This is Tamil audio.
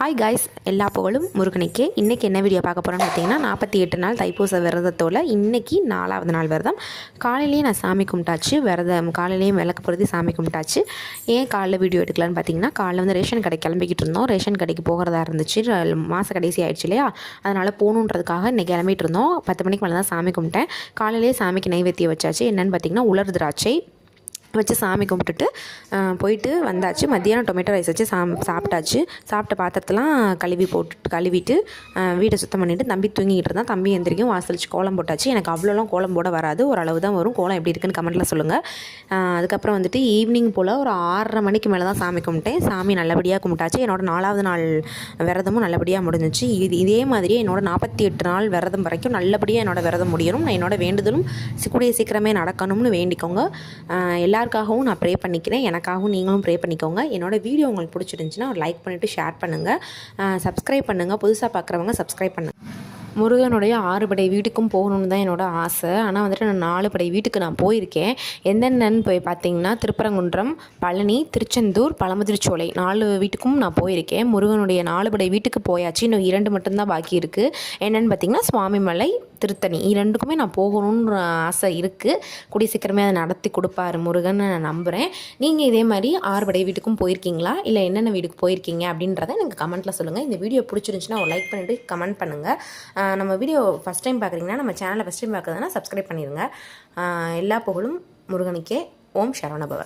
ஹாய் காய்ஸ், எல்லா புகழும் முருகனுக்கே. இன்றைக்கி என்ன வீடியோ பார்க்க போகிறோன்னு பார்த்தீங்கன்னா 48 நாள் தைப்பூச விரதத்தோட இன்றைக்கி 4வது நாள் விரதம். காலையிலேயே நான் சாமி கும்பிட்டாச்சு. காலையிலேயே விளக்கு பொருத்தி சாமி கும்பிட்டாச்சு. ஏன் காலைல வீடியோ எடுக்கலான்னு பார்த்தீங்கன்னா, காலைல வந்து ரேஷன் கடைக்கு கிளம்பிக்கிட்டு இருந்தோம். ரேஷன் கடைக்கு போகிறதா இருந்துச்சு. மாத கடைசி ஆயிடுச்சு இல்லையா, அதனால் போகணுன்றதுக்காக இன்றைக்கி கிளம்பிட்டு இருந்தோம். 10 மணிக்கு மேலே தான் சாமி கும்பிட்டேன். காலையிலேயே சாமிக்கு நைவேத்தியம் வச்சாச்சு. என்னென்னு பார்த்தீங்கன்னா, உலர் திராட்சை வச்சு சாமி கும்பிட்டுட்டு போயிட்டு வந்தாச்சு. மத்தியானம் டொமேட்டோ ரைஸ் வச்சு சாப்பிட்டாச்சு. சாப்பிட்ட பாத்திரத்தெல்லாம் கழுவிட்டு வீடை சுத்தம் பண்ணிவிட்டு தம்பி தூங்கிக்கிட்டு இருந்தான். தம்பி எந்திரிக்கும் வாசலிச்சு கோலம் போட்டாச்சு. எனக்கு அவ்வளோலாம் கோலம் போட வராது, ஓரளவு தான் வரும். கோலம் எப்படி இருக்குன்னு கமெண்ட்டில் சொல்லுங்கள். அதுக்கப்புறம் வந்துட்டு ஈவினிங் போல் ஒரு 6:30 மணிக்கு மேலே தான் சாமி கும்பிட்டேன். சாமி நல்லபடியாக கும்பிட்டாச்சு. என்னோடய 4வது நாள் விரதமும் நல்லபடியாக முடிஞ்சிச்சு. இதே மாதிரியே என்னோடய 48 நாள் விரதம் வரைக்கும் நல்லபடியாக என்னோடய விரதம் முடியணும். நான் என்னோடய வேண்டுதலும் கூடிய சீக்கிரமே நடக்கணும்னு வேண்டிக்கோங்க. எல்லாருக்காகவும் நான் ப்ரே பண்ணிக்கிறேன். எனக்காகவும் நீங்களும் ப்ரே பண்ணிக்கோங்க. என்னோடய வீடியோ உங்களுக்கு பிடிச்சிருந்துச்சுன்னா ஒரு லைக் பண்ணிவிட்டு ஷேர் பண்ணுங்கள், சப்ஸ்கிரைப் பண்ணுங்கள். புதுசாக பார்க்குறவங்க சப்ஸ்கிரைப் பண்ணுங்கள். முருகனுடைய 6 படை வீட்டுக்கும் போகணுன்னு தான் என்னோடய ஆசை. ஆனால் வந்துட்டு நான் 4 படை வீட்டுக்கு நான் போயிருக்கேன். எந்தெந்தன்னு போய் பார்த்தீங்கன்னா, திருப்பரங்குன்றம், பழனி, திருச்செந்தூர், பழமுதிர்ச்சோலை 4 வீட்டுக்கும் நான் போயிருக்கேன். முருகனுடைய 4 படை வீட்டுக்கு போயாச்சு. இன்னும் 2 மட்டும்தான் பாக்கி இருக்குது. என்னென்னு பார்த்தீங்கன்னா, சுவாமிமலை, திருத்தணி, 2க்குமே நான் போகணுன்ற ஆசை இருக்குது. கூடிய சீக்கிரமே அதை நடத்தி கொடுப்பாரு முருகன் நான் நம்புகிறேன். நீங்கள் இதே மாதிரி 6 படை வீட்டுக்கும் போயிருக்கீங்களா, இல்லை என்னென்ன வீட்டுக்கு போயிருக்கீங்க அப்படின்றத எனக்கு கமெண்ட்டில் சொல்லுங்கள். இந்த வீடியோ பிடிச்சிருந்துச்சுன்னா ஒரு லைக் பண்ணிவிட்டு கமெண்ட் பண்ணுங்கள். நம்ம வீடியோ ஃபஸ்ட் டைம் பார்க்குறீங்கன்னா, நம்ம சேனலை ஃபஸ்ட் டைம் பார்க்குறதுனா சப்ஸ்கிரைப் பண்ணிடுங்க. எல்லா புகழும் முருகனுக்கே. ஓம் சரவணபவ.